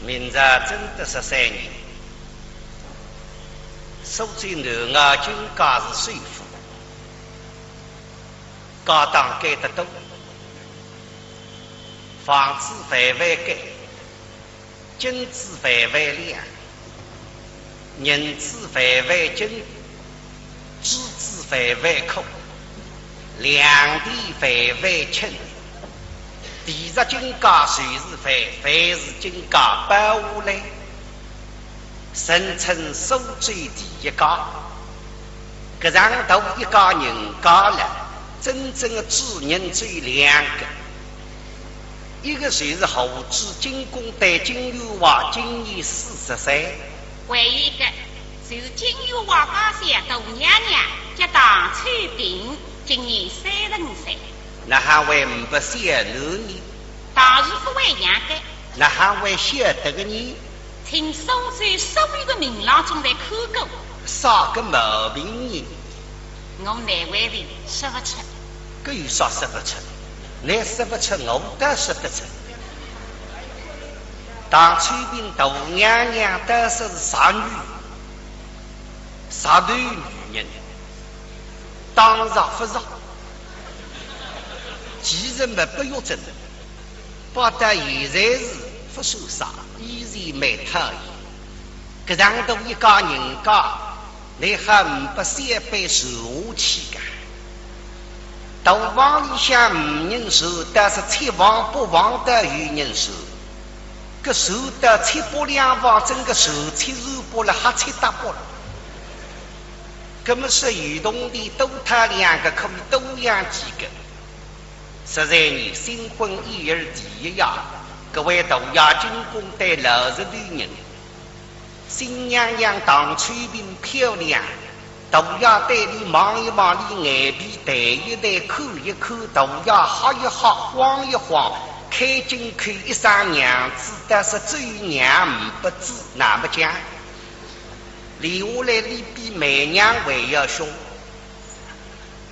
明朝正德13年，苏州南外军家是税赋，高档改得多，房子范围改，金子范围亮，银子范围金，纸子范围空，两地范围轻。第十军家税是费，费是军家保护类，声称苏州第一家。搿上头一家人家了，真正的主人只有两个，一个就是后主金公代金玉华，今年40岁；还有一个就是金玉华家乡大娘娘，叫唐翠萍，今年30岁。那还为不晓得你？当然不会样的。那还为晓得个你？听苏州所有的名郎中来看过。啥个毛病呢？我难为的说不出。搿有啥说不出？你说不出，我倒说得出。唐翠萍大娘娘倒是傻女，傻对女人，当然不让。其实没不要真，不但现在是不受伤，依然没讨厌。搿上头一家人家，你还不3辈受下去个？到房里向无人受，但是七房8房的有人受。搿受得782房，整个受7受8了，还7大8了。搿么是有同的多他2个，可以多养几个。实在你新婚一日第一夜，各位大衙军公队60多人，新娘娘唐翠萍漂亮，大衙队里望一望里眼皮，抬一抬，看一看，大衙哈一哈，晃一晃，开进看一双娘子，但是最娘不知那么讲，留下来里比媚娘还要凶。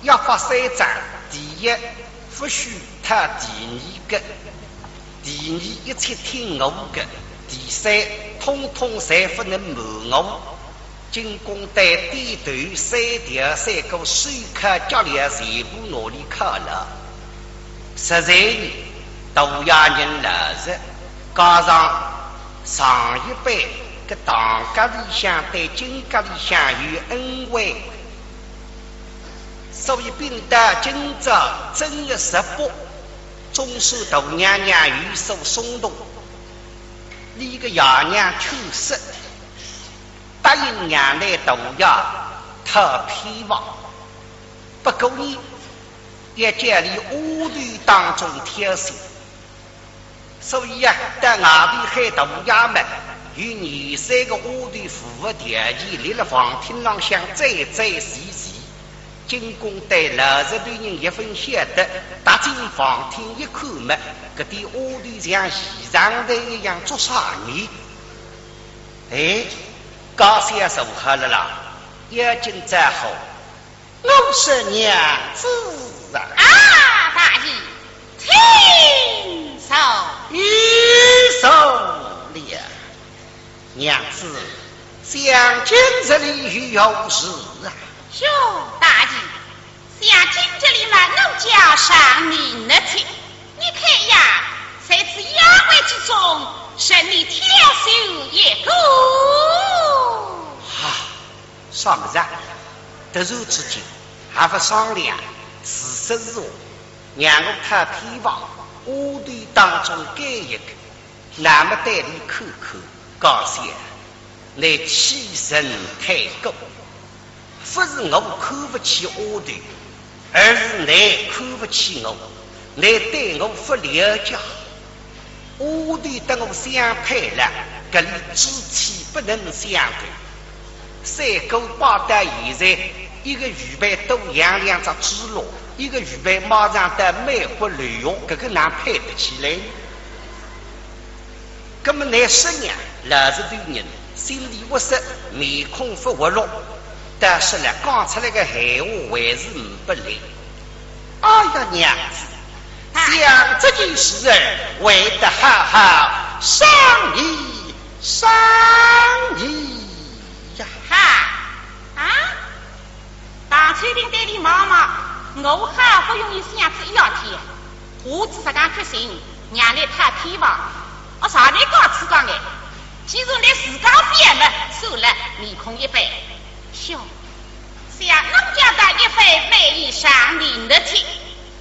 要发3章，第一不许他，第二个，第二一切听我的，第3通通侪不能瞒我。进宫队低头3条3个水客脚里全部拿里靠了。实在呢，大衙人60，加上一辈个唐家里向对金家里向有恩惠。所以并得今朝正月18，中书大娘娘有所松动，立个爷娘去世，答应娘来大衙讨偏房。不过呢，也家里乌头当中挑选，所以呀，在外头海大衙门有23个乌头符合条件，立了房厅上向再细细。进宫队60多人一分晓得，踏进房厅一看嘛，搿点屋头像现场的一样做啥呢？哎，高先生好了啦，眼睛再好，我是娘子啊！啊，大爷，听手一手了，娘子，想今这里有事啊？哟，大爷，像今这里嘛，奴家上你那去，你看呀，在此衙门之中，是你挑选一个。啥么子啊？突然之间还不商量，事实是我让我他偏房屋头当中改一个，那么带你看看，高些，你气神太高。不是我看不起屋头，而是你看不起我，你对我不了解。屋头等我相配了，这里肢体不能相对。3个8到现在，一个预备都养2只猪猡，一个预备马上的梅花绿药，这个哪配得起来？那么你10年60多人，心里不实，面孔不活络。但是呢，讲出来个闲话还是不来。哎呀，娘子，想这件事儿，为得好好商议上衣呀！哈啊！大翠林对你妈妈，我还不容易想子一要天，我只是讲决心，让你太偏吧。我啥你搞吃讲的，既然你自家变了，受了面孔一杯，笑。像农家的一份美意上你的天，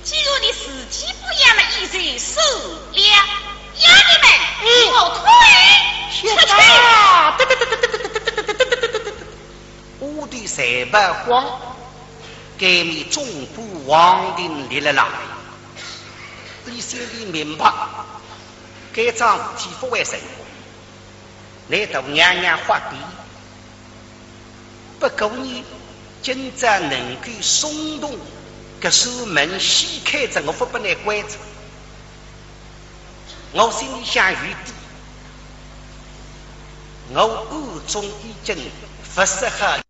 既然你自己不养了一人受了，要你们我退出去。我的三百光，给你中部王定立了来，你心里明白，该桩事体不为成功，来到娘娘发笔，不够你。今朝能够松动，这手门掀开着，我不能关着。我心里想余地，我暗中已经不适合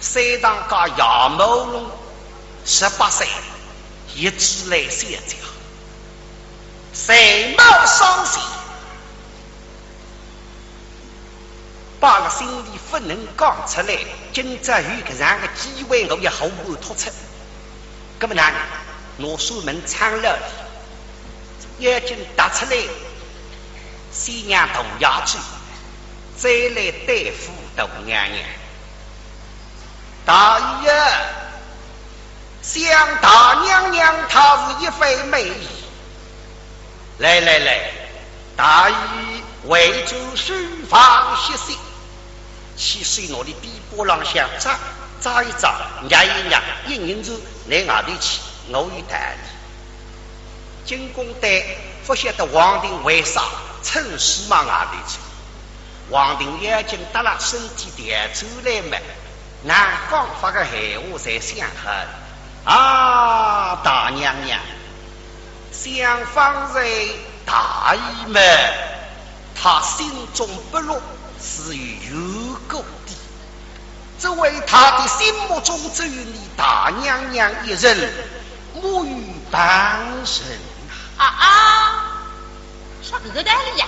山上个杨某龙18岁，一直来相交，谁冒伤心？把个心里不能讲出来，今朝有个样的机会，我也毫不突出。那么呢，我锁门藏了，眼睛打出来，先让大衙去，再来对付大娘娘。大爷，想大娘娘她是一番美意。来来来，大爷为主书房歇息。7岁我的地波浪向扎一扎，压一压，一人子来外头去，我与谈。进宫队不晓得王定为啥趁势往外头去。王定眼睛耷拉，身体抬出来嘛，南方发个闲话在想哈啊，大娘娘，想方才大姨们，他心中不落。是与有够的，这为他的心目中只有你大娘娘一人，母与半生说这个道理呀？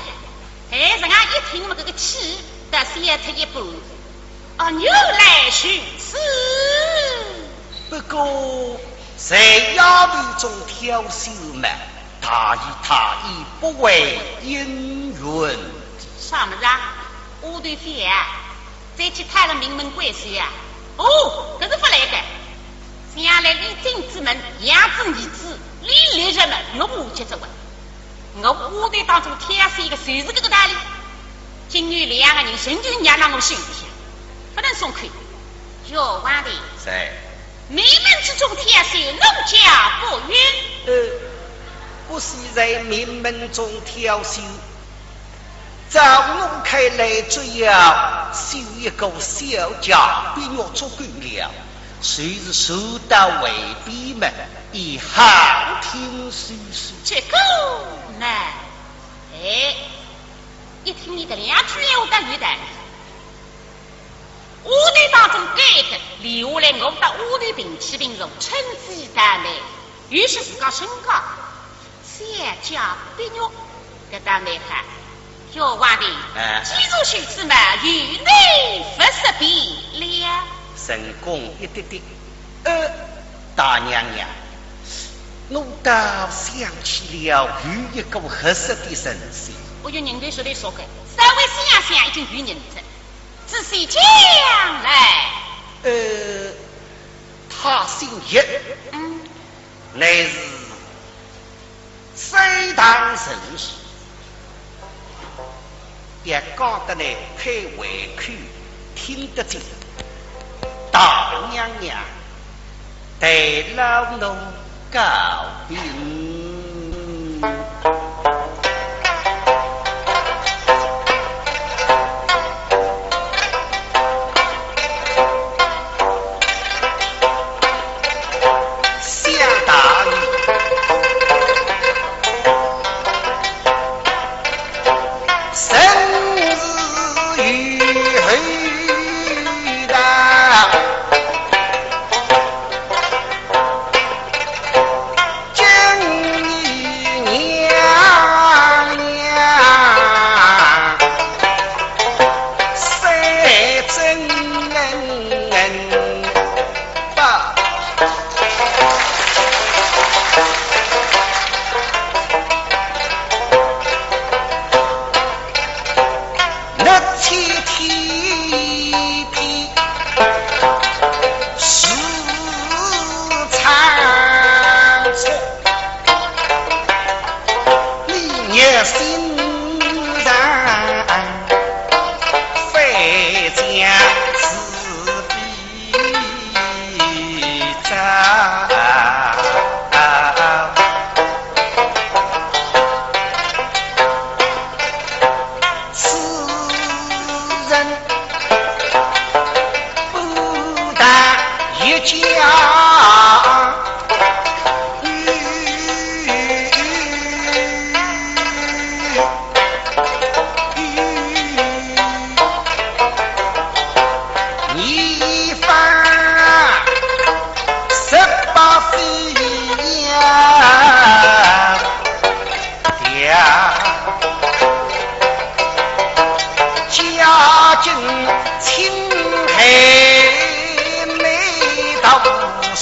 哎，人家一听我们这个气，得先出一步，牛来寻死。不过在丫头中挑选嘛，大意他亦不为姻缘。啥么子啊？我对飞啊，再去探了名门贵婿啊！可是不来个，将来李靖之门养子儿子，李立人们我母接着问，我对当中挑选一个谁是这个道理？今日两个人神就让让我心跳，不能松开。要完的，名门之中挑选农家不允。不是在名门中挑选。早弄开来，只要修一个小家，便要做官了。谁是受到为逼们，以好听说说。这个呢？一听你的两句我的语带，我队当中这个留下来，我们的我队平起平容，称之大美，于是自个升高，小家必肉，给大美看。要话的，记住兄弟们，与内不识别了。成功一滴滴。大娘娘，我倒想起了有一个合适的神仙。我有人对手里说过，稍微想想已经有人子，仔细将来。他姓叶，乃是西堂神师。也讲得来太委屈，听得进。大娘娘对老奴告病。今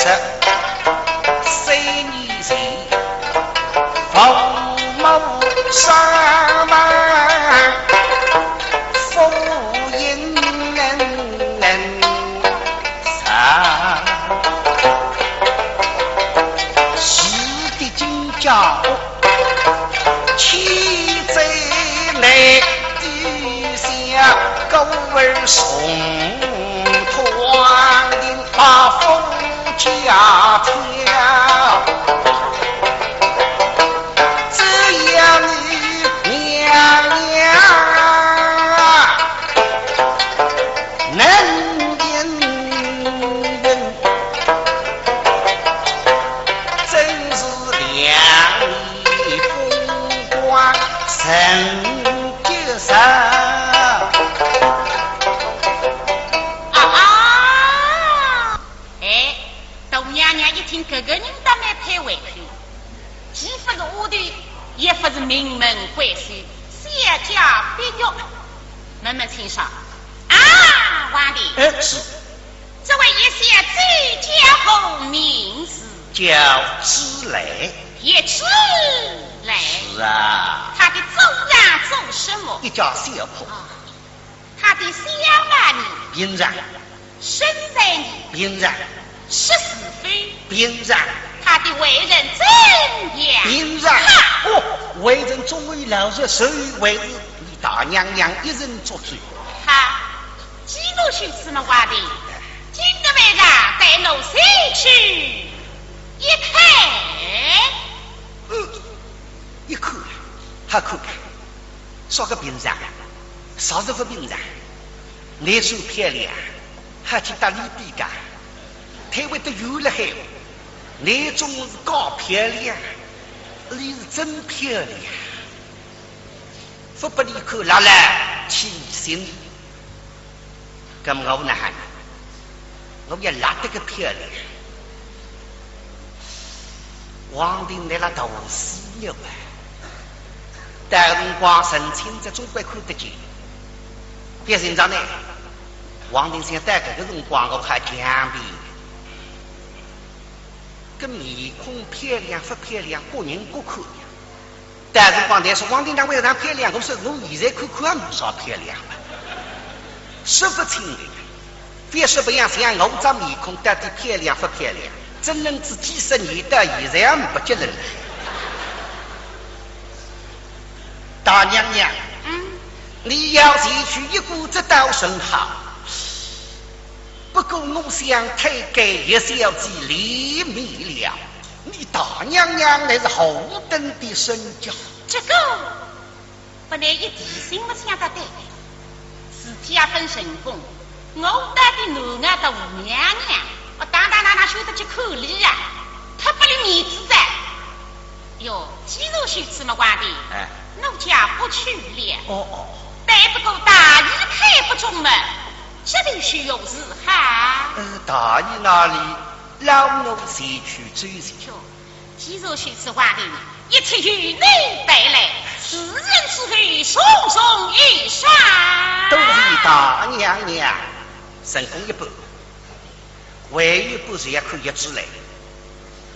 13年前，冯某上门赴迎上，喜的金家妻在内地下狗儿送团的把风家跳，这样的娘娘能言人，真是两里风光成就上。这个人都没配回去，既不是我的，也不是名门贵婿，谢家必有。门门请上。啊，王弟。是。这位一些最佳后名字叫知雷。也知雷。是啊。他的祖上做什么？一家小婆。他的相貌呢？bien然。身材呢？bien然。是是非bien然，他的为人怎样bien然？哦，为人忠于老实，受于为人，你大娘娘一人作主。好，几多许什么话的？今个晚上带侬谁去一看？一看还可看，说个bien然，啥子不bien然？你手漂亮，还去打理比干。台湾的有了海，那种是高漂亮，你是真漂亮。不不离口拉来起心，咁我呢？我也拉得个漂亮。皇帝来了大死了啊！但辰光神清在总归看得见。别人长呢，皇帝想带这个辰光我看江边。个面孔漂亮不漂亮，各人各看。但是光台说皇帝那为啥漂亮？我说我现在看看没啥漂亮了，说不清的。非说不样像我这面孔到底漂亮不漂亮？真能自几十年到现在不结论了。大娘娘，你要提取一股子刀生好。不过我想推给叶小姐离米了，你大娘娘乃是后等的身教。这个不但一提醒我想得对，自家分神功，我带的男儿的吴娘娘，我当晓得去口里啊，他不离面子噻。哟，既然许什么话的，奴家不去了。但不过大义开不中门。这里需有事哈？大义那里，老奴先去追寻。既若许此话的，一切与你带来，此人此去，送送一上。都是大娘娘，神功一般，唯一不是也可以之类。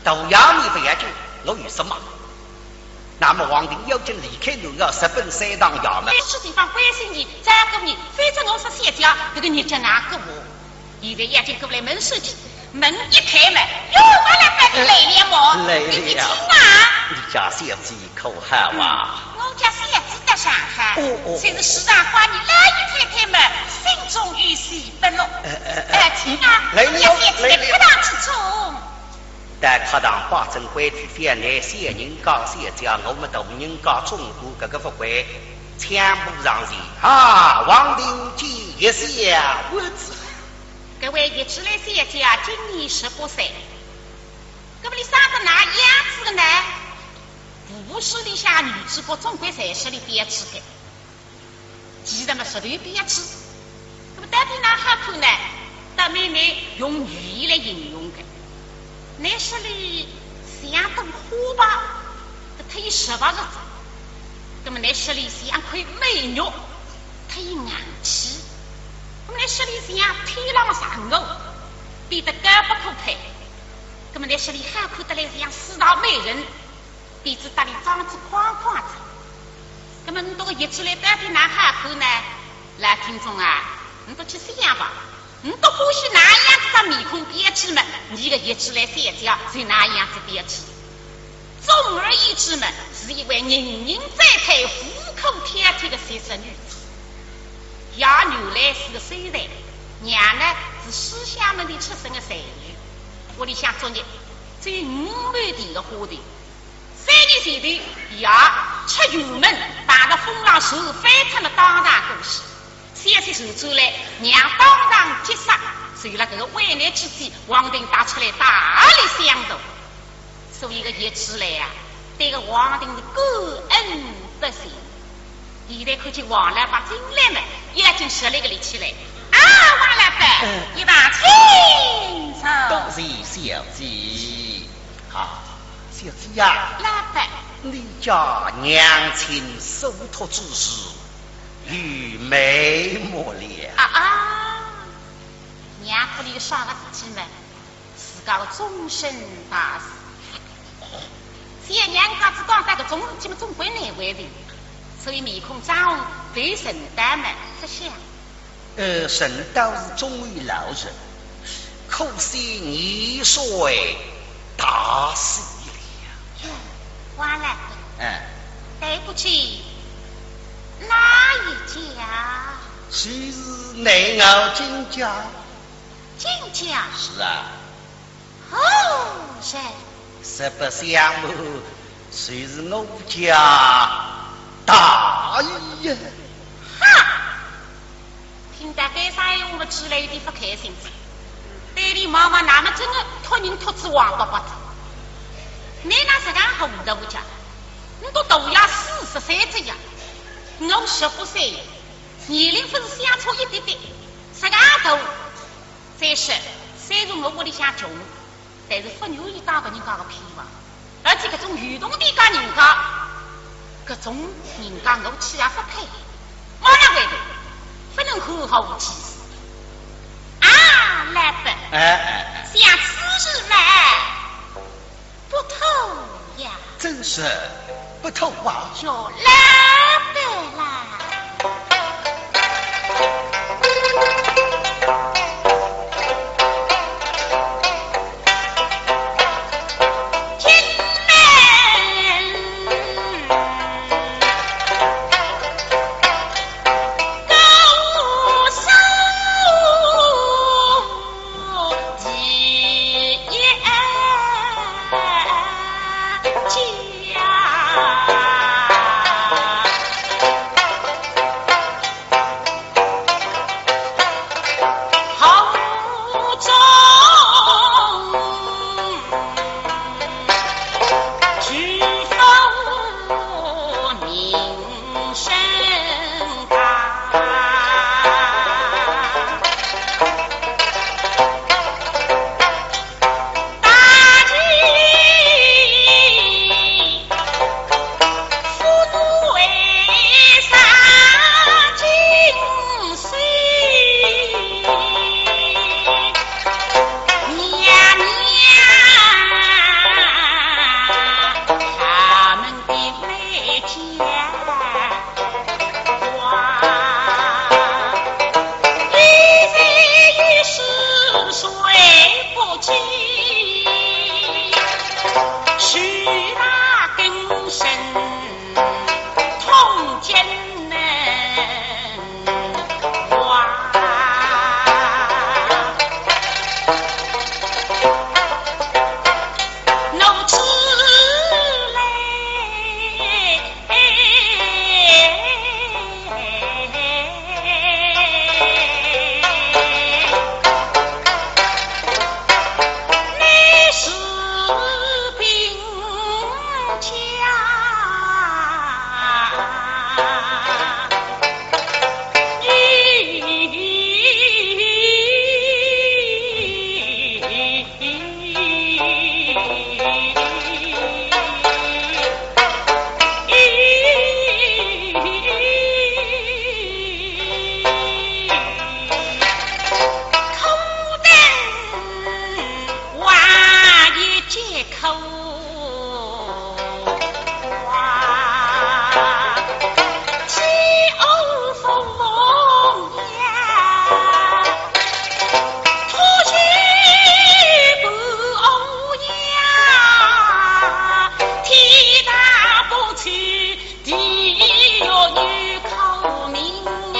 都要你不要紧，我有什么？那么皇帝要求离开奴儿，直奔三堂衙门。这地方关心你，再个你，反正我是谢家，这个日子哪个我？现在眼睛过来门手机，门一开门，哟，我来把你累了么？累了。你听啊！你家小姐口好啊？我家小姐在上海，虽是时常话你来一太太们，心中有喜不浓。听啊，你小姐在课堂之中。在课堂把正规矩反来小人讲小家，我们大人讲中国这个不会全部上去啊！王定基一下我子，各位一直来小家今年18岁，那么你啥个哪样子的呢？不是里下女子国总归在这里编制的，既然么实力编制，那么到底哪好看呢？大妹妹用语言来形容的。那是里像等火吧，他一18日子，那么那是里像块美玉，他一硬气，那么那是里像天狼上偶，比得高不可配，们那些里好看得来像四大美人，鼻子搭里长子框框子。那么你这个叶子来到底哪好看呢？来，听众啊，你都去想吧。你都欢喜哪样子的面孔编织们，你个叶子来三角是哪样子编织？总而言之嘛，是一位人人栽培、虎口铁腿的先生女子。丫牛来是个虽然，娘呢是思想们的出生的才女。我里想昨日只有5万地的花地，3年前头丫吃油门把那风浪手翻成了当场故事。先是手出来，娘当场击杀，随了这个危难之际，皇帝打出来大力相助。所以个叶之来啊，对个皇帝的感恩不尽。现在看见王老板进来们，眼睛射了个立起来。啊，王老板，一把清楚。多谢小姐。啊，小姐呀，老板，你家娘亲受托之事，与美莫了。娘夫里的啥个事情们，自家的终身大事。现娘家子刚才个总基本总归难为的，所以面孔张红对神丹们不想。神道是忠于老人，可惜年岁大死了。完了。对不起，哪一家？谁是内傲金家？金家？是啊。哦，是。实不相瞒，谁是我家大爷？哈！听到该啥我们之类有点不开心。对你妈妈那么真的托人托子王八八的，你那是干红的我家，你都都要43只呀，我15岁，年龄分是相差一点点，10个头。再说，虽然我屋里想穷。但是不愿意当个人家的屁娃，而且这种愚动的家人家，这种人家我气也不配，马上回头不能好好无其事。老板，像此日嘛，不透呀，真是不透啊！就老板啦。一口话，气欧风梦呀，出去不欧呀，天大不去，地狱女口名哎，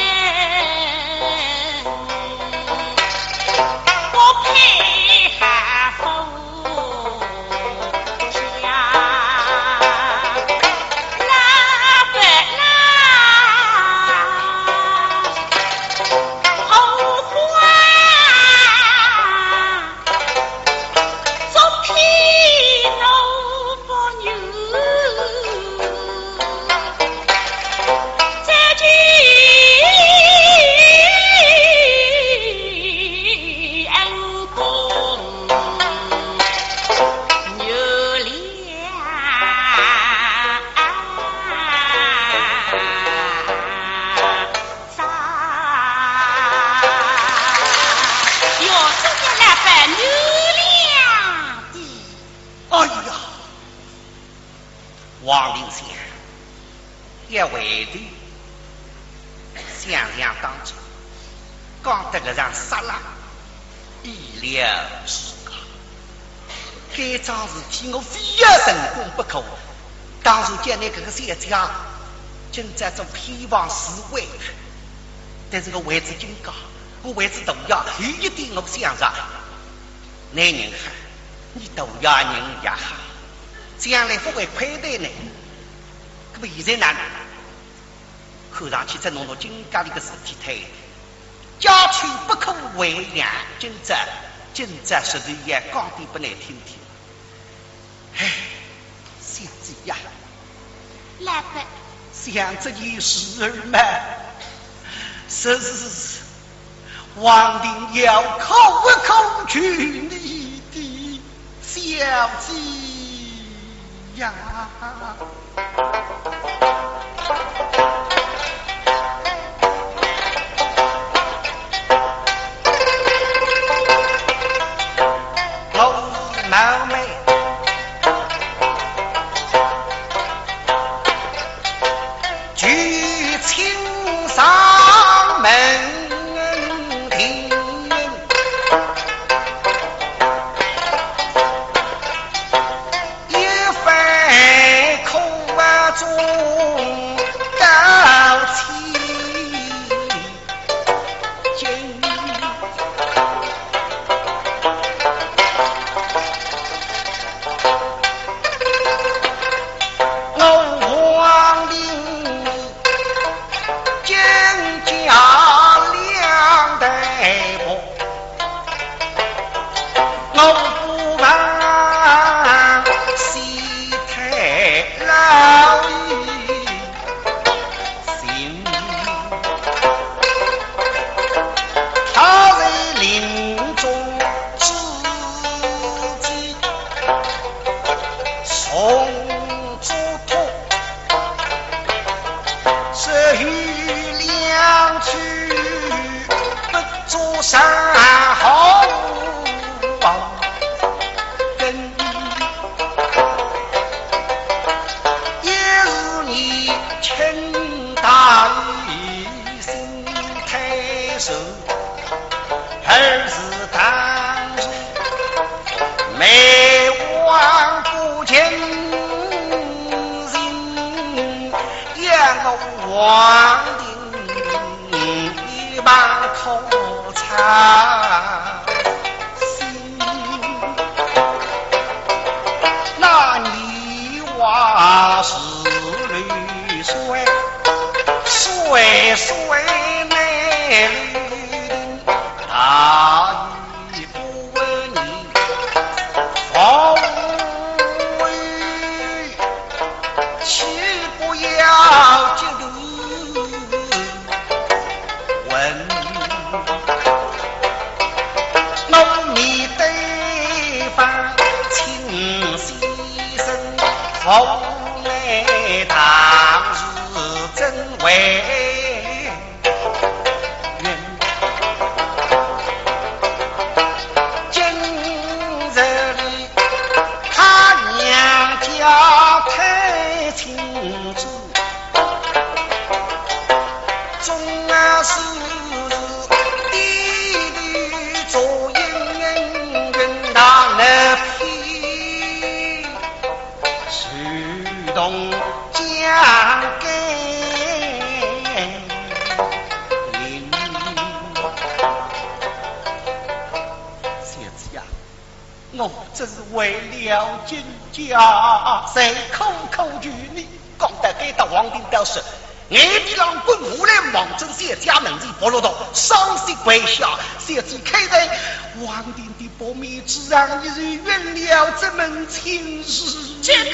我配还否？王林县也为的想想当初讲得个让杀了意料之外，该桩事体我非要成功不可。当初见那个县长正在做希望示威，但是我为之警告，我为之动摇，一定我想着男人好，你动摇人也好，将来不会亏待呢。可不现在呢，看上去在弄到金家的一个事体太，家去不可为良，今则实在也讲的不难听听。唉，小子呀，老板，想这件事儿嘛，是王定要口口去你的小子呀。老妹举青上门庭，一番口中高气劲，山好根，一日你称大于心太守，二是当日每往不见人，养个王定一把口心，那你话是绿水，水内绿，大雨不问你风雨，岂不要记录问？后来当日真为人，今日里他为了金家，谁口口拒你，讲得给到皇帝表示。俺的郎官无来望真谢家门子不落到伤心跪下，谢祭开人皇帝的不灭之让一日原了这门亲事。这个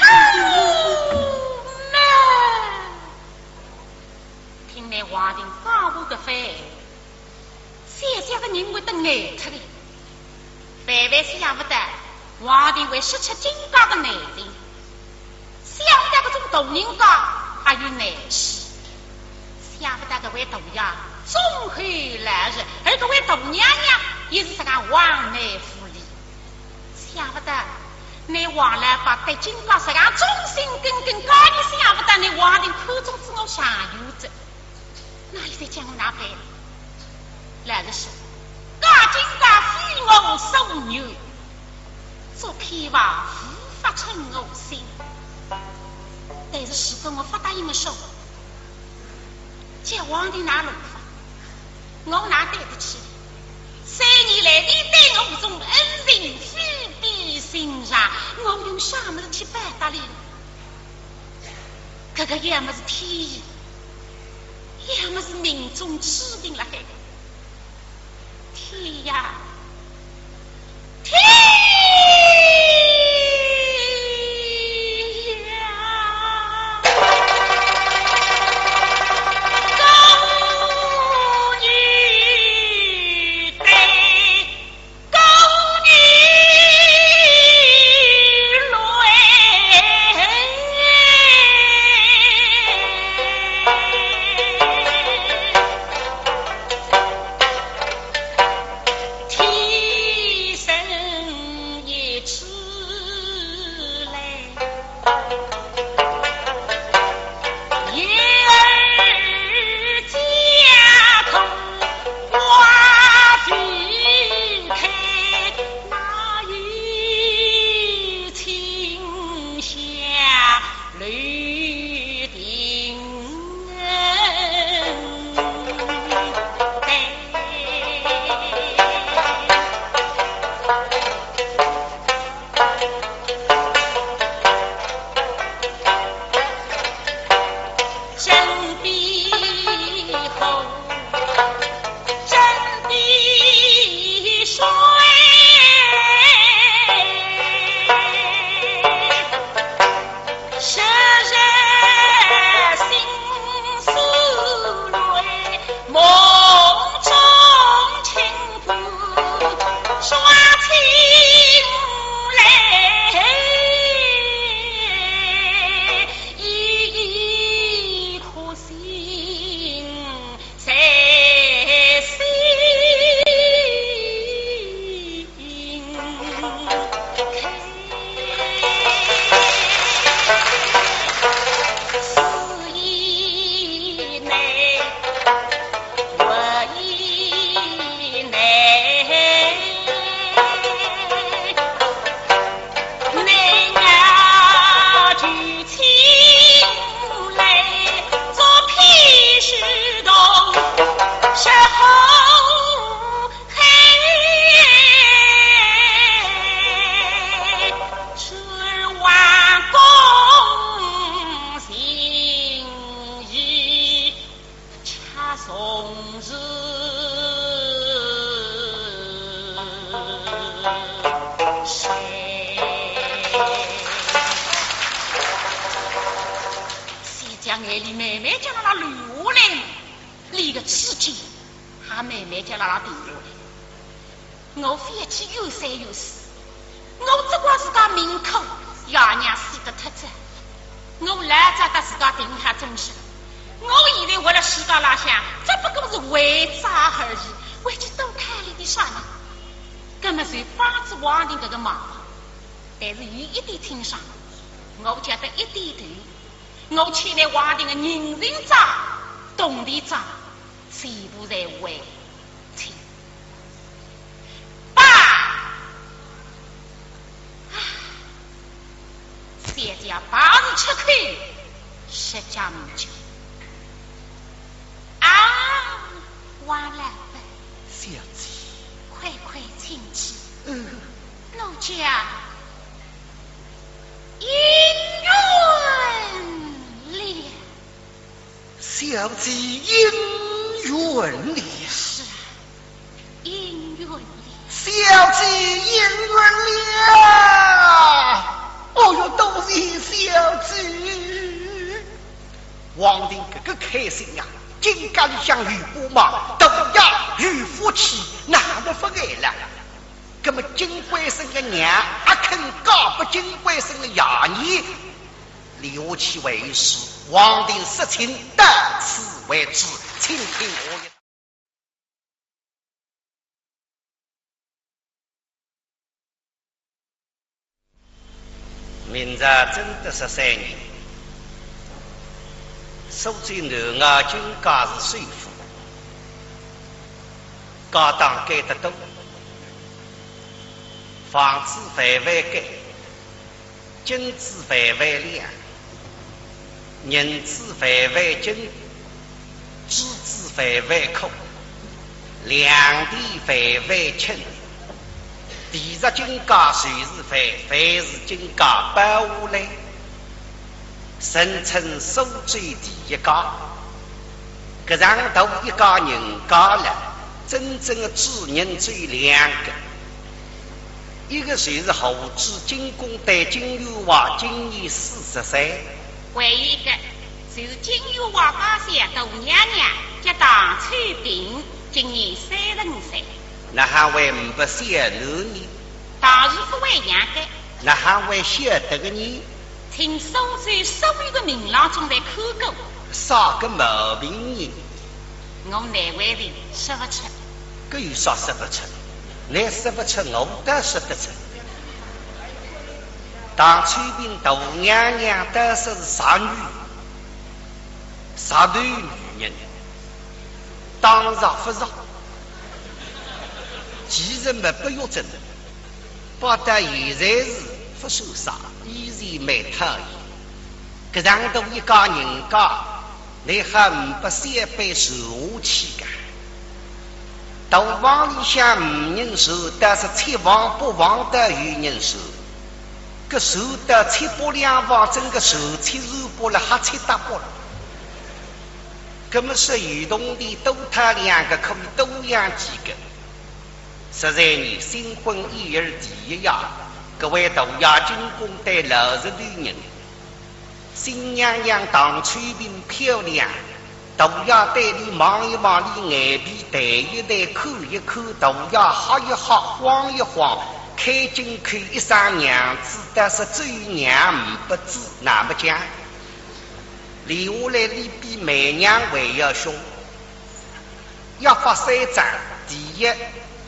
妈，听来皇帝把我个肺，谢家的人会等爱他的，万万想不得皇帝会失去金家的男人，想不得这种大人家还有难气。想不到这位大爷终会来日，而这位大娘娘也是这个王内府里。想不到你王来把对金家这个忠心耿耿高，你想不到你王的口中是我下游子，那你在讲我哪辈？来日是大金家非我所牛，做偏话无法称我心。但是始终我发答应的说。叫皇帝拿路法，我哪对得起？3年来，你对我种恩情非比寻常，我用啥么子去报答你？这个要么是天意，要么是命中注定了。天呀，天！我非去有三有四，我只管自家命口，爷娘死得特子，我来找他自家定下终身。我以为为了世界拉想，只不过是为渣而已，为去多看了点啥呢？根本是帮助皇帝这个忙，但是伊一点听上，我觉得一点头，我请来皇帝的人人渣、动力渣，全部在为听。谢家8日吃亏，10家米酒。啊，完了吧，小姐，快快请起。奴家小姐应允了。是啊，应允了。小姐应允了。哦哟，都是小姐。皇帝哥哥开心呀！金家里相遇不忙，都要与夫妻，那么不爱了。那么金龟生的娘阿肯告不金龟生的衙役，留其为师。皇帝实情到此为止，请听我言。明朝正德13年，苏州南衙军家是税府，家当改得多，房子范围改，金子范围亮，银子范围金，纸子范围空，两地范围轻。地入金家水是费，费是金家百户来，声称苏州第一家。搿上头一家人家了，真正的主人只有两个，一个就是后主金公代金玉华，今年40岁；还一个就是金玉华家乡大娘娘，叫唐翠萍，今年30岁。那还为不晓得你？当然不为养的。那还为晓得个你？请苏州所有的民郎中来看过。啥个毛病呢？我难为的说不出。搿有啥说不出？你说不出，我倒说得出。唐翠萍大娘娘倒说是啥女？啥对女人？当然不让。其实嘛，不要真的，不但现在是不受伤，依然没讨厌。搿上头一家人家，你还不3辈受下去个？到房里向无人受，但是七房8房的有人受。搿受得7包2房，整个受7受包了，还7大包了。搿么是有同的多他2个，可以多养几个。实在你新婚1日第一夜，各位大衙军公带60多人，新娘娘唐翠萍漂亮，大衙带你望一望你眼皮，抬一抬，看一看，大衙哈一哈，晃一晃，开金口一声娘子，但是只有娘不知哪么讲。留下来你比媚娘还要凶，要发3张，第一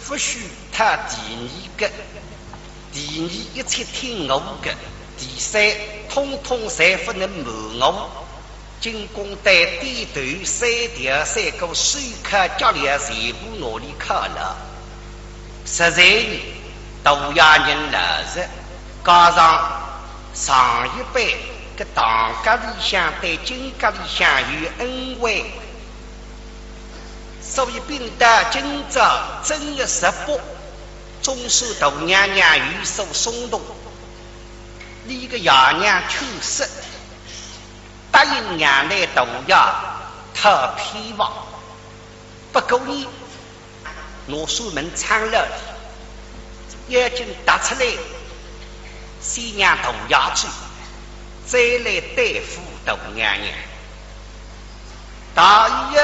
不许他，第2个，第2一切听我的，第3通通侪不能瞒我。进宫带低头3条3个手刻脚力全部努力考了。实在呢，大衙人60，加上一辈个唐家里向对金家里向有恩惠。所以并得今朝正月18，终受大娘娘有所松动。你个爷娘去世，答应娘来大衙他偏房。不过呢，我锁门藏了眼睛打出来，先让大衙去，再来对付大娘娘。大爷。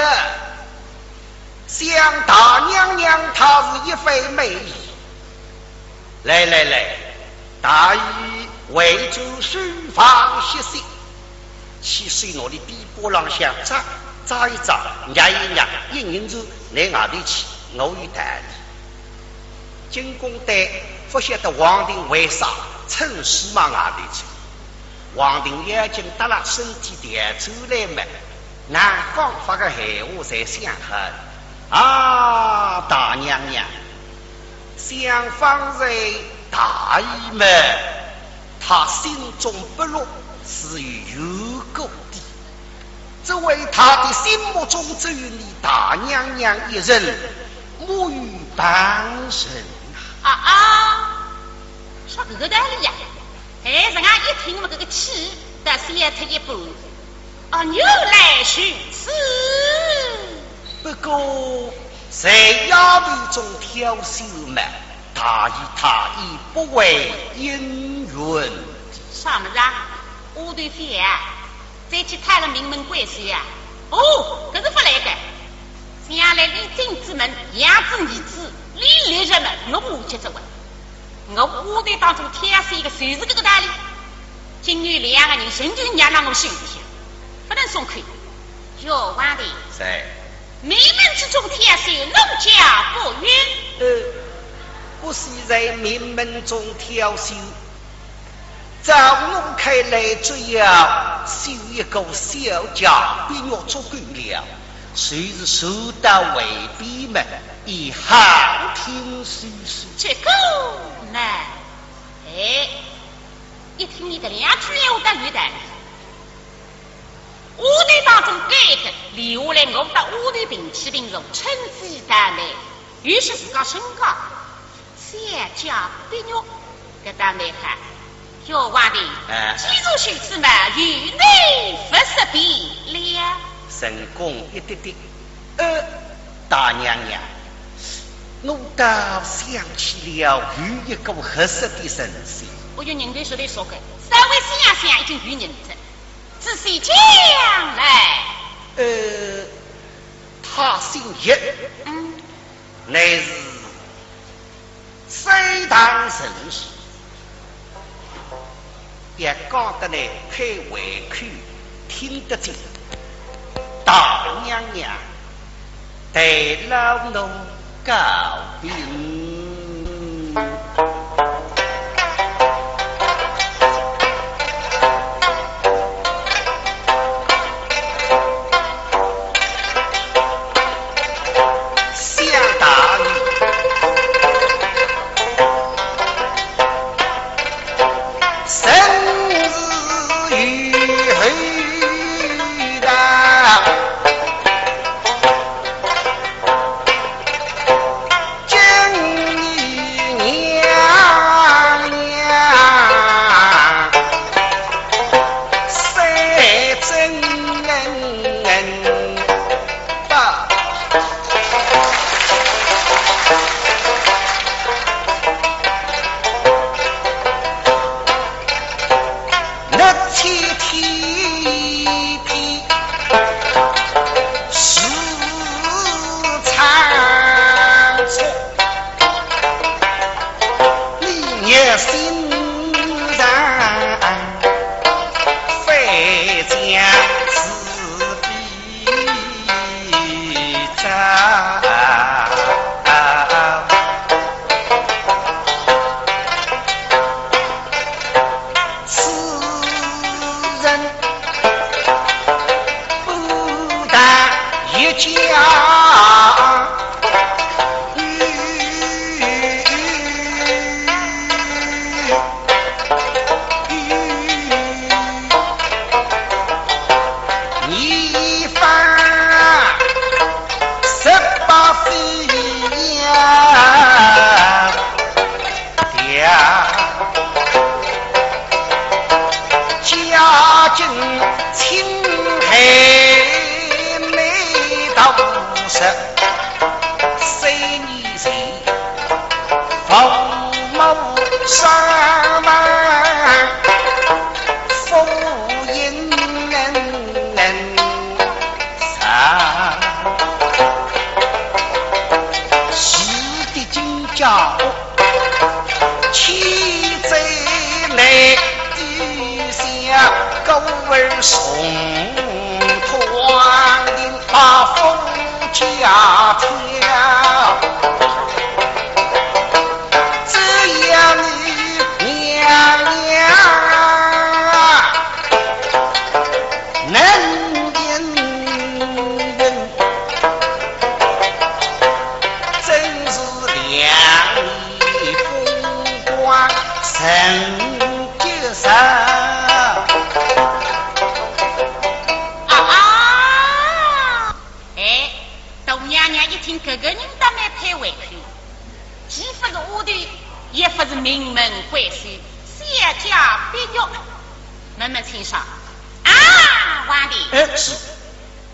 想大娘娘她是一番美意，来，大姨为主书房歇息，去水那里地波浪向扎一扎，压一压，一人子来外头去，我有带你。进宫带不晓得皇帝为啥趁势往外头去，皇帝眼睛耷拉，身体抬出来嘛，南方发个闲话才想好。啊，大娘娘，想方才大姨们，她心中不落是有故的，只为她的心目中只有你大娘娘一人，母与半生说这个道理呀？哎，人家一听嘛，这个气得先退一步，牛来寻。是。不过在衙门中挑唆嘛，大意不为因缘。啥么子啊？我对飞啊，再去探了名门贵婿啊。哦，可是不来个。将来李金之门养子儿子，李立人们，我不接着问。我队当中挑唆一个谁是这个道理？今日两个人甚至让让我心里想，不能松开。要完的。是。名门之中挑唆，农家不允。不是在名门中挑唆，照我看来，只要修一个小家，比我足够了。谁是受到为逼们，以好听说说。这个呢？一听你的两句话的语带。屋内当中改革留下来，我到屋内平起平柔，趁机带来，于是自个升高，小家逼肉，这当来看，要话的，记住兄弟们，与内不识别了。成功一点点。大娘娘，我倒想起了有一个合适的神仙。我有人对说的说个，稍微想已经与人着。仔细讲来，他姓叶，乃是西堂神士，也讲得来太委屈，听得进。大娘娘对老奴告病。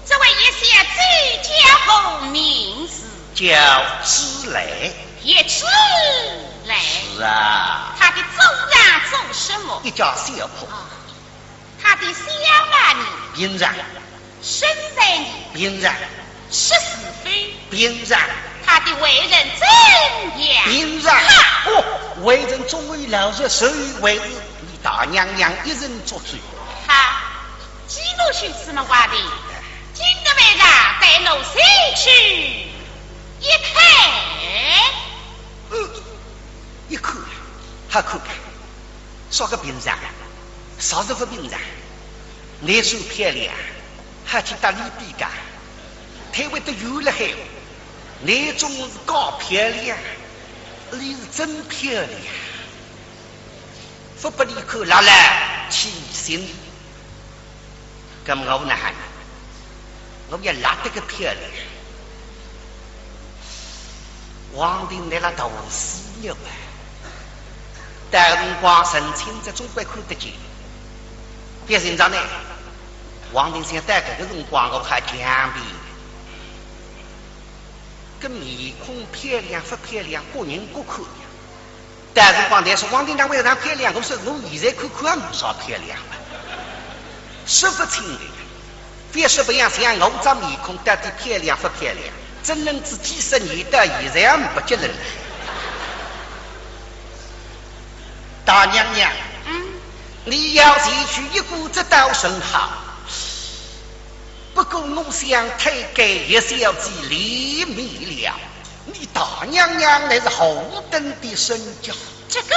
这位叶县最叫红名字叫知雷。叶知雷。是啊。他的祖上做什么？一家小婆。他的小儿女bin然。生在bin然。14岁bin然。他的为人怎样bin然。哦，为人终于老实，所以为是你大娘娘一人作主。好，几路去什么话的？今个晚上带路西去一看。一看还看看，说个bin然，啥子不bin然？你手漂亮，还去打李比干，台湾都有了海。你种是高漂亮，你是真漂亮。不不离口拉来起心，咁我呢？我也拉得个漂亮。皇帝来了头死了啊！但辰光神清在总归看得见。别紧张呢，皇帝想带这个辰光我还强逼。个面孔漂亮不漂亮，各人各看。但辰光但是皇帝那为啥漂亮？我说我现在看看也没啥漂亮了，说不清的。别说不样，像我这面孔到底漂亮不漂亮？真能自几十年到现在也不结论了。大娘娘，你要前去一顾这倒甚好。不过我想推给叶小姐离米了，你大娘娘乃是后等的身教。这个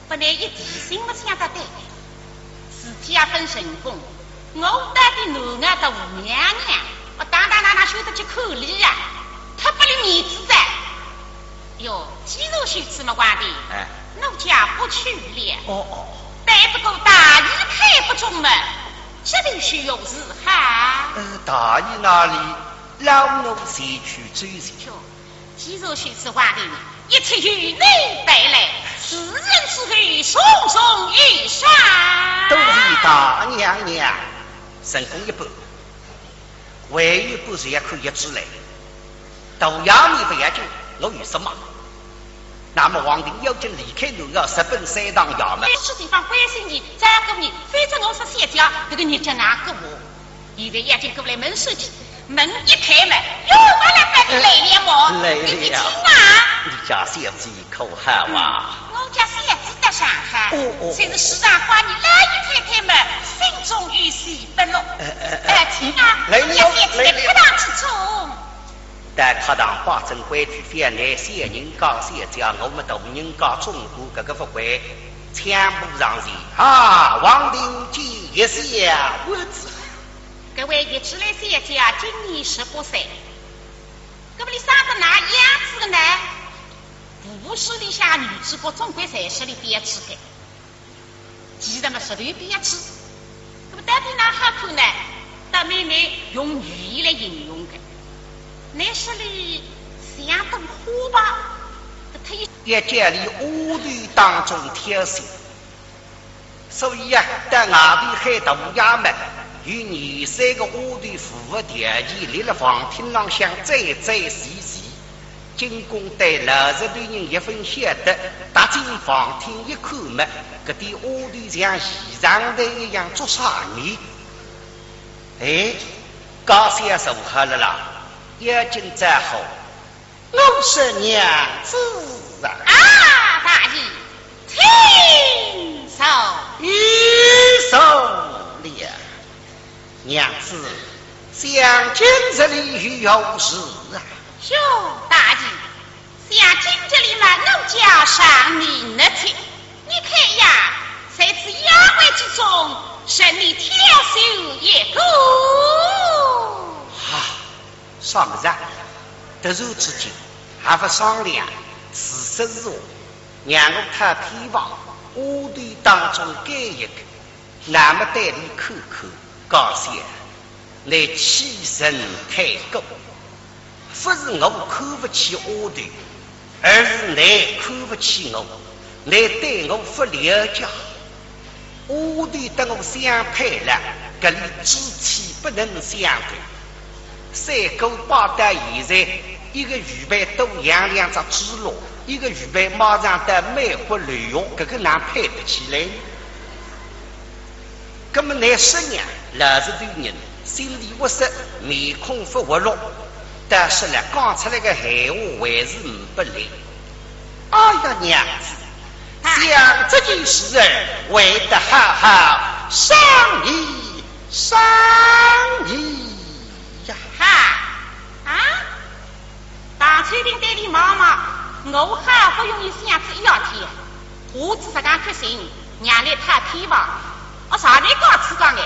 不能一提醒我想得对，自家分神功，我带的男儿的吴娘娘，我当晓得去口里呀，他不离面子的。哟，既然是这么话的，奴家不去了。但不过大义开不中门，这里需有事哈。大义那里，老奴先去追寻。既然是这话的，一切与你带来，此人之后送送一上。都是大娘娘，神功一半，唯一不是也可以之类。都要你不要紧，我有什么？那么皇帝要紧离开奴儿，直奔山上衙门。这地方关心你，再个你，反正我是谢家，这个你叫哪个我？现在眼睛过来门手去，门一开门，哟，我来把你累了我，累了。你家小姐可好啊？我家小姐在上海，虽是市场花你来一太太们，心中有喜不落。请啊，我家小姐在课堂之中。但课堂把正规矩反来小人讲小家，我们大人讲中国这个不会全部上去啊！王定基也是呀，我知。各位一起来小家，今年18岁，各位你啥个哪样子的呢？不是里下女子国总归在是里边吃的，既然嘛是里边吃，那么到底哪好看呢？大妹妹用语言来形容的。那是里相当火吧？也家里屋里当中挑选，所以呀，在外地海大衙门与23个屋里服务条件，立了房厅上向再细细，进宫对60多人一分晓得，踏进房厅一看嘛，搿点屋里像现场的一样做啥呢？高先生好了啦。要紧再好，我是娘子啊！大爷，听手一手了，娘子，想今这里有事啊？哟，大爷，想今这里嘛，奴家上你那听，你看呀，在此妖怪之中，审你挑选一个。上不上突然之间还不商量，此时是我让我太偏房屋里当中改一个，那么带你看看高些来起身开口，不是我看不起屋里，而是你看不起我，你对我不了解。我对等我相配了，搿里肢体不能相对。三狗八得现在，一个预备都养两只猪猡，一个预备马上得美国旅游，搿个哪配得起来？葛么乃十娘老实对人，心里窝塞，面孔发活络，但是呢，讲出来个闲话还是不来。哎呀，娘子，想这件事儿，为得好好商议商议呀！大翠林对你妈妈，我好不容易想出一天，我只是讲决心，让你太偏望。我上来告辞讲的，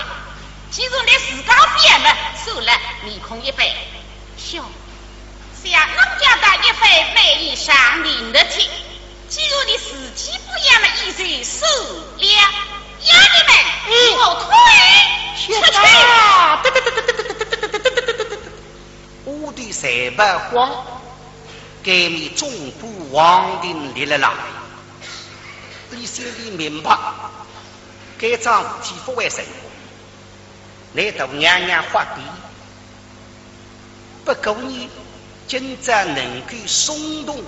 既然你自告变了，受了面孔一杯，兄，像农家的一份美意上领的听。既然你自己不养了，一人受了，养你们，我退出去。我的三百光，给你中部王定立了来，你心里明白。该桩事体不为成功，来到娘娘发笔，不过你今朝能够松动，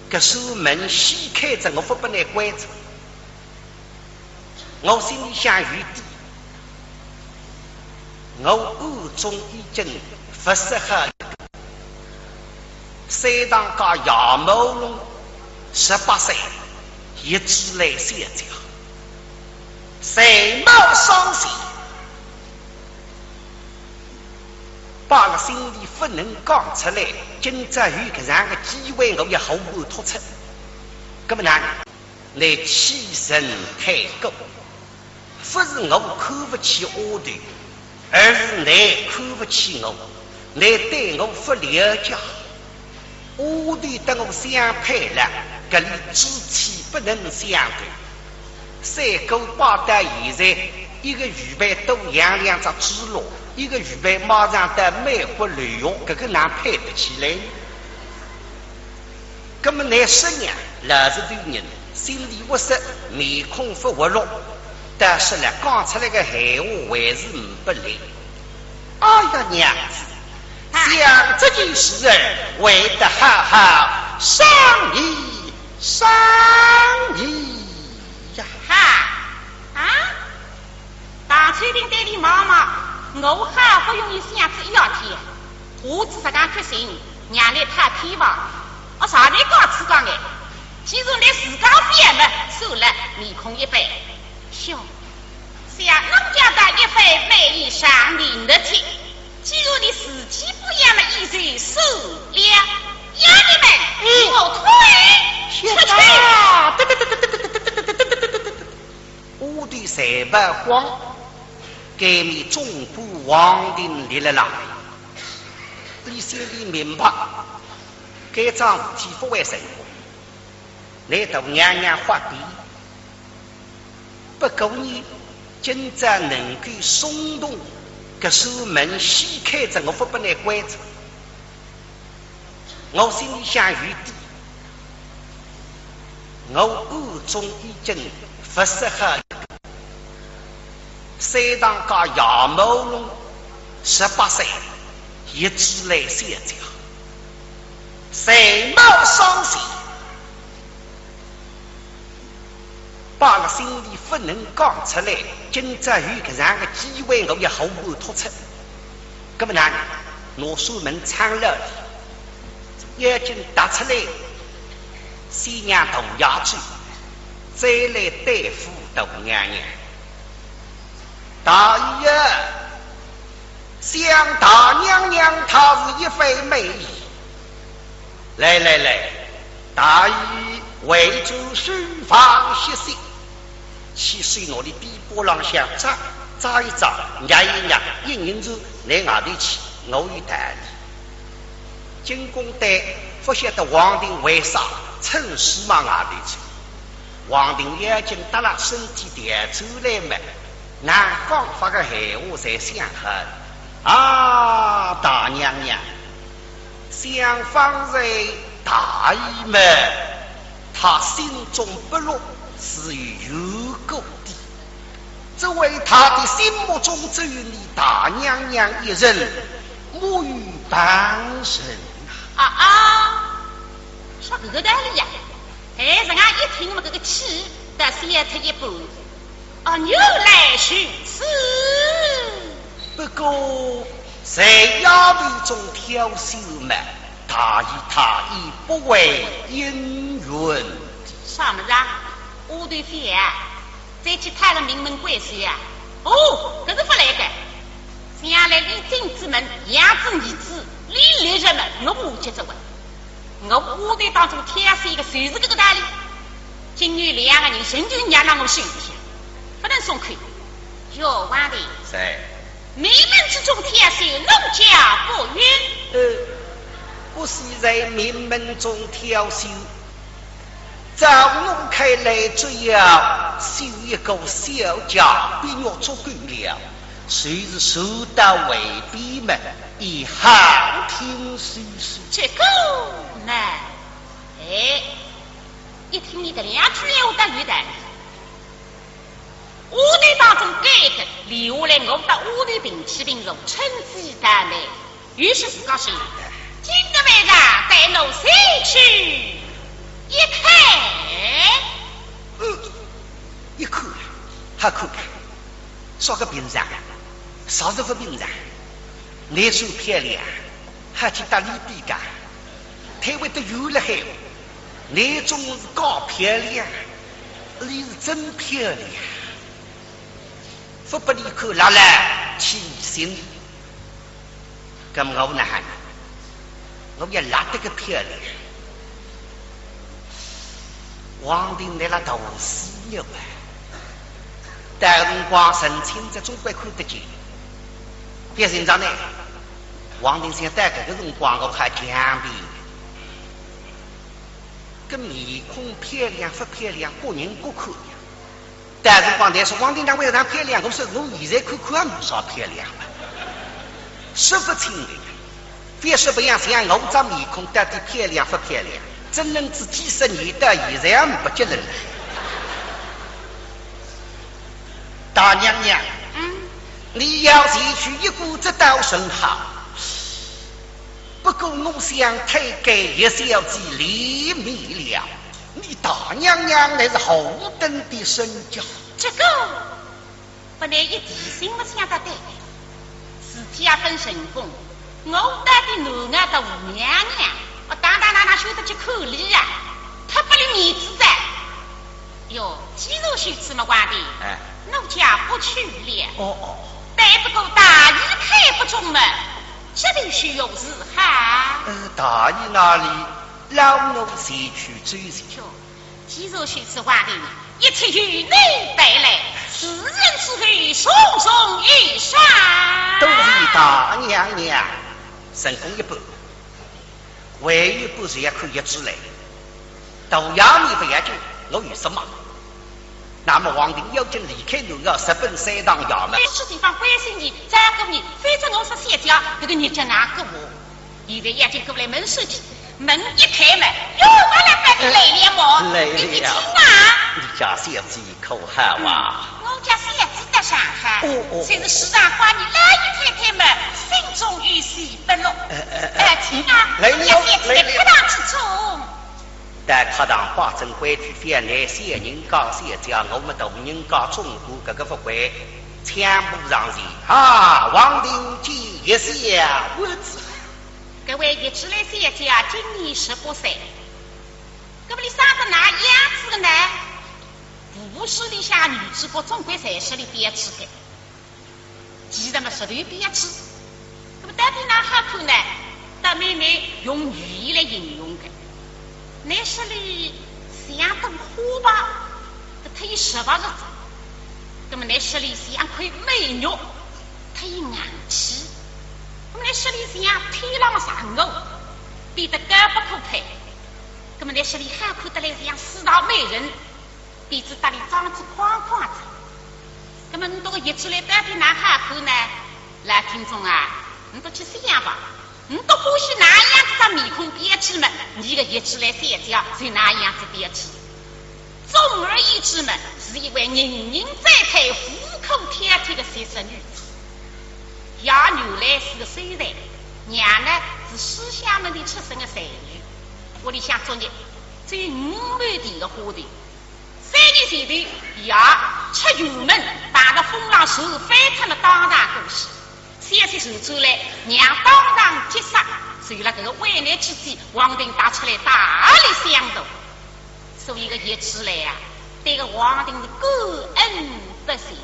搿扇门掀开着，我不把你关着。我心里想有点，我暗中已经不适合三堂家杨某龙18岁，一直来相交。谁冒伤心，把个心里不能讲出来，今朝有搿样个机会，我也好不突出。搿么呢，来欺人太高，不是我看不起阿头，而是你看不起我，你对我不了解。阿头等我相配了，搿里肢体不能相对。三狗八得现在，一个预备都养两只猪猡，一个预备马上得美国旅游，搿个哪配得起来？葛么乃十娘老实对人，心里窝塞，面孔发活络，但是呢，讲出来个闲话还是不来。哎呀，娘子，想这件事儿，为得好好商议商议。大翠林对你妈妈，我好不容易想出一天，我只是讲决心，让你太偏望。我上来告辞讲的，既然你自告变了，受了面孔一杯，兄，像农家的一份美意上领的听。既然你自己不养了，一人受了，养你们，我退出去。我的三百光，给你中部王定立了来，你心里明白，该桩事体不为成功，来到娘娘发笔，不过你今朝能够松动，搿扇门掀开着，我不把你关着。我心里想有点，我暗中已经不适合三堂家杨某龙18岁，一直来相交，谁冒伤心，把个心里不能讲出来，今朝有搿样个机会，我也毫不突出。搿么呢，拿书门敞了，眼睛打出来，先让大衙去，再来对付大娘娘。大爷，想大娘娘她是一番美意。来来来，大爷为主书房歇息，去水那里地波浪向扎一扎，压一压，一人子来外头去，我有代理。进宫队不晓得王定为啥趁势往外头去，王定眼睛耷拉，身体抬出来嘛，那刚发个闲话才想好啊，大娘娘，想方才大姨们，他心中不落是有有故的。只为他的心目中只有你大娘娘一人，母与半生说这个道理呀，人家一听嘛，这个气得先退一步，牛来寻死。不过在衙门中挑唆嘛，他已不为因缘。啥么子啊？我对飞啊，再去探了名门贵婿啊。可是不来个。将来李靖之门，杨子儿子，李立人们，我不接着问。我队当中挑唆一个，谁是这个道理？今日两个人神就让让我心里不能松开。哟，王的。是。名门之中挑唆，奴家不允。不是在名门中挑唆，照我看来，只要修一个小家，比我足够了。谁是受到为逼们，以好听说说。这个呢？一听你的两句话的语带。屋内当中改革留下来，我到屋内平起平柔，趁机打来。于是是高兴，今个晚上带侬西去一看，一看还可看，说个平常，啥子不平常？你手漂亮，还去打李比干，台湾都有了海，那种是高漂亮，你是真漂亮。不把你看拉来起心，咁我呢？我也拉得个漂亮。皇帝来了都死了吧？但辰光神清在总归看得见。别人讲呢，皇帝想带这个辰光我还强逼，个面孔漂亮不漂亮，各人各看。但是光说皇帝那为啥漂亮？我说我现在看看没啥漂亮了，说不清的。别说不样，像我这面孔到底漂亮不漂亮？真能自几十年到现在不结人了。大娘娘，你要是去一股子倒甚好。不过我想推给一小子离米了。你大娘娘乃是后等的身教，这个不但一提醒我想得对，自己也分神功，我带的男儿的吴娘娘，我当哪晓得去口里呀，他不离面子的。哟，肌肉虚吃么官的，奴家不去了。但不过大义开不中门，这里需有事哈。大义哪里？老奴先去追寻。肌肉虚吃官的，一切与内带来，此人此会松松一上。都是大娘娘，神功一半，唯一不是也可以之类。到衙门不要紧，我有什么？那么皇帝要紧离开奴儿，直奔三堂衙门。这地方关心你，再个你，非着我说谢家，这个你叫哪个我？现在眼睛过来门收起。门一开门，哟，我来把你累了么？你听啊！你家小子口好啊！我家小子的上海，虽是时常夸你老姨太太们心中有喜不落。听啊！你家小子在课堂之中，在课堂把正规矩非那些人讲些讲，我们大人讲中国这个不会全部上去啊！王定基也是呀，我知。各位一起来谢家今年18岁，那么你生的哪样子的呢？不是你像女子国总归才是你别吃的，既然嘛是你别吃，那么到底哪好看呢？大妹妹用语言来形容的，那是你像朵花吧，它有18个字，那么那是你像块美玉，它有硬气。我们来说里像天狼上偶，比得高不可配。我们来说里好看得来像四大美人，鼻子大里长子框框子。那么你这个一出来到底哪好看呢？来，听众啊，你都去想吧。你都欢喜哪样子的面孔别致嘛？你个一出来三家是哪样子别致？总而言之嘛，是因为人人栽培，虎口个三十女子，爷原来是个虽然，娘呢是西厢门的出身的才女。屋里向昨日只有5亩地的花田，3年前头，爷出远门，打了风浪手，翻出了当场过去。3岁手转来，娘当场击杀，随了这个危难之际，皇帝打出来大力相助。所以个一起来啊，对个皇帝是感恩不尽。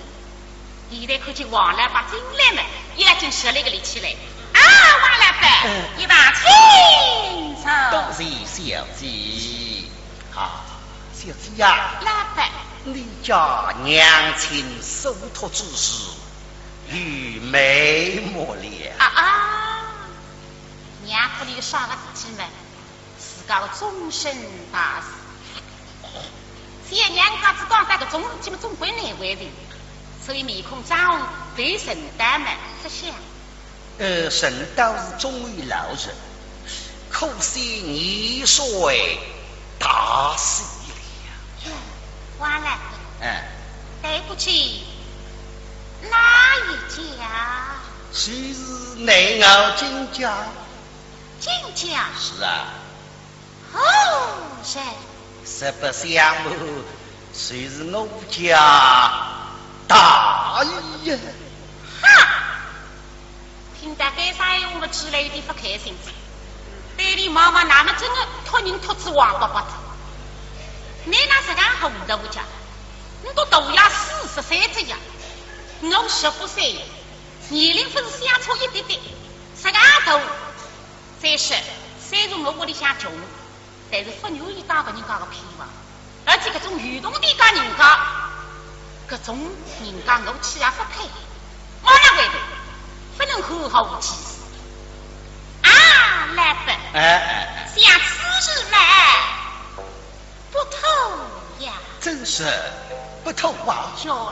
现在看见王老伯进来嘛，也就使了个力气来。啊，王老伯，一把请坐。多谢小姐。啊，小姐呀，老伯，你家娘亲受托之事，与美莫了。娘家里啥个事体嘛，自家的终身大事。现娘家只讲这个总基本总归难为的，所以面孔张红，对神丹们不想。神倒是忠于老人，可惜年岁大死了。完了。对不起，哪一家？谁是内傲金家？金家？是啊。哦，是。实不相瞒，谁是我家大姨呀？哈！听到该啥我们起来有点不开心。对你妈妈那么真的托人托子王八八子，你那是干糊涂家？你都大呀43岁呀，我15岁，年龄不是相差一点点，实干大。再说，虽然我屋里向穷，但是不愿意当个人家的偏房，而且搿种愚动的家人家，搿种人家我气也不配，我那回头不能好好气死。啊，老伯，像此事嘛，不透呀。真是不透啊！就老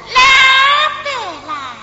伯啦。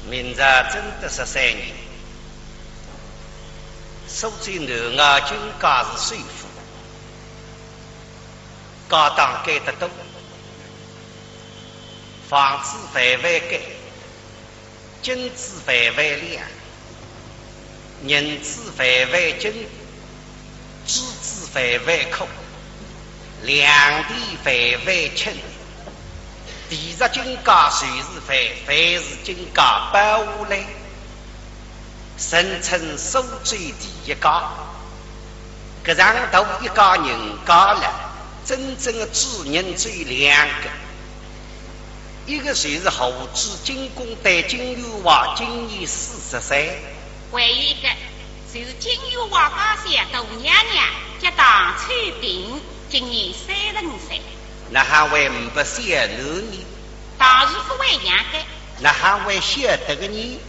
明朝正德13年，苏州南衙军家是税府，高档改得多，房子范围改，金子范围亮，银子范围金，珠子范围空，两地范围轻。第十金家随是凡，凡是金家百户来，声称苏州第一家。搿上头一家人家了，真正的主人只有两个，一个就是后主金公代金玉华，今年40岁；还有一个就是金玉华家乡大娘娘，叫唐翠萍，今年30岁。那还为不晓得你？当然不会样的。那还为晓得个你？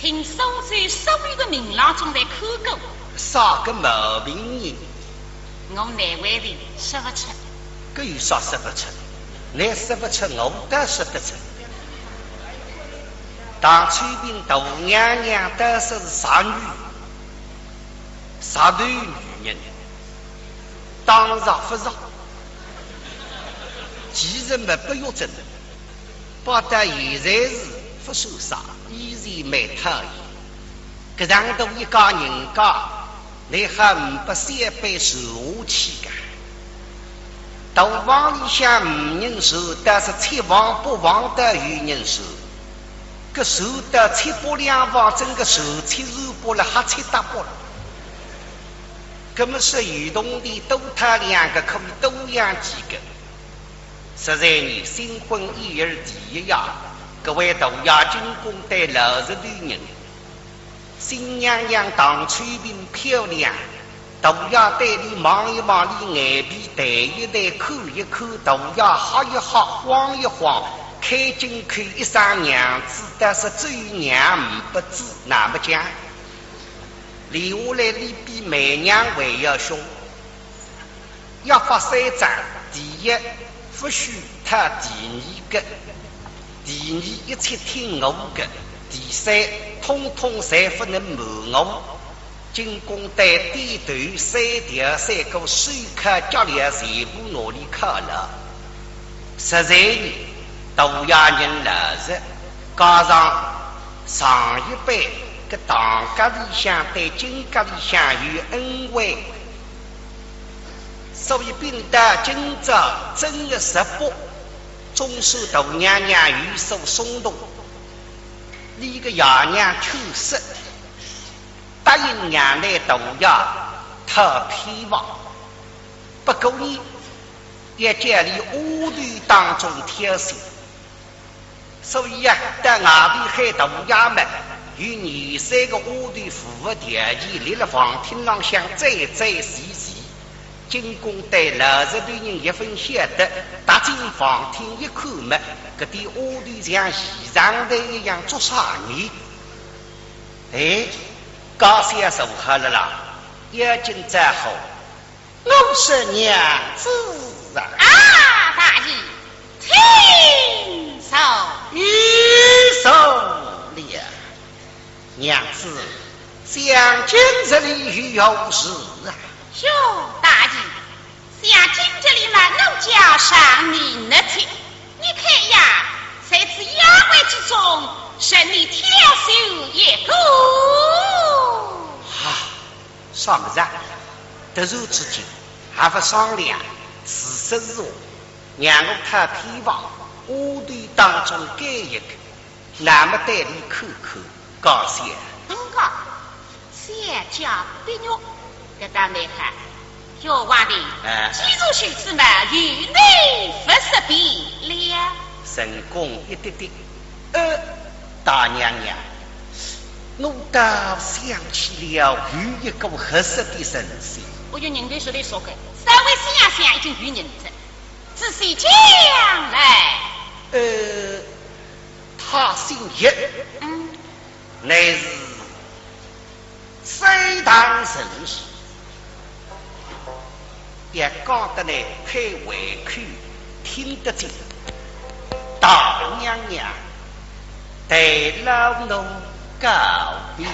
请苏州所有的民郎中来看过。啥个毛病呢？我难为的说不出。搿有啥说不出？你说不出，我倒说得出。唐翠萍大娘娘倒是啥女？啥对女人？当然不让。其实没不要真的，不但现在是不受杀，依然没讨厌。搿上头一家人家，你还500、300受下去个。到房里向无人受，但是七房8房的有人受。搿受得7包2房，整个受7受包了，还7大包了。搿么是有同的多他2个，可以多养几个。实在你新婚1日第1夜，各位大衙军公带60多人，新娘娘唐翠萍漂亮，大衙带你望一望你眼皮，抬一抬，看一看，大衙哈一哈，晃一晃，开进看一双娘子，但是只有娘不知那么讲，留下来你比媚娘还要凶。要发3章，第一不许他，第2个，第2一切听我的，第3通通侪不能瞒我。进宫带低头3条3个手铐脚镣全部拿里靠了。实在呢，大衙人60，加上一辈个唐家里向对金家里向有恩惠。所以并得今朝正月18，中受大娘娘有所松动，你个爷娘去世，答应娘来大衙讨偏房。不过呢，也家里屋头当中挑选，所以啊，在外头海大衙门有23个屋头符合条件，立了房厅上向再细细。进宫带60多人一分晓得，踏进房厅一看嘛，搿点屋头像现场的一样做啥呢？哎，高先生好了啦，眼睛再好，我是娘子啊！啊，大爷，请受。一手了，娘子，想今这里有事啊？哟，大爷，像今这里嘛，奴家上你那天，你看呀，谁知妖怪之中，神你挑手一个。上个人突然之间还不商量，事实是我让我看偏房，屋头当中改一个，那么带你看看，高兴。先讲别扭。这当没看，小娃的，记住兄弟们，与内不识别了。成功一点点。大娘娘，我倒想起了有一个合适的神仙。我就人对手里说过，稍微想想已经有人子，仔细讲来。他姓叶，乃是非常神仙。也讲得来开胃口，听得进。大娘娘，对老奴告禀。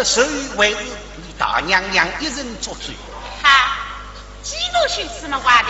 谁为你大娘娘一人作主？哈，几多许什么话的？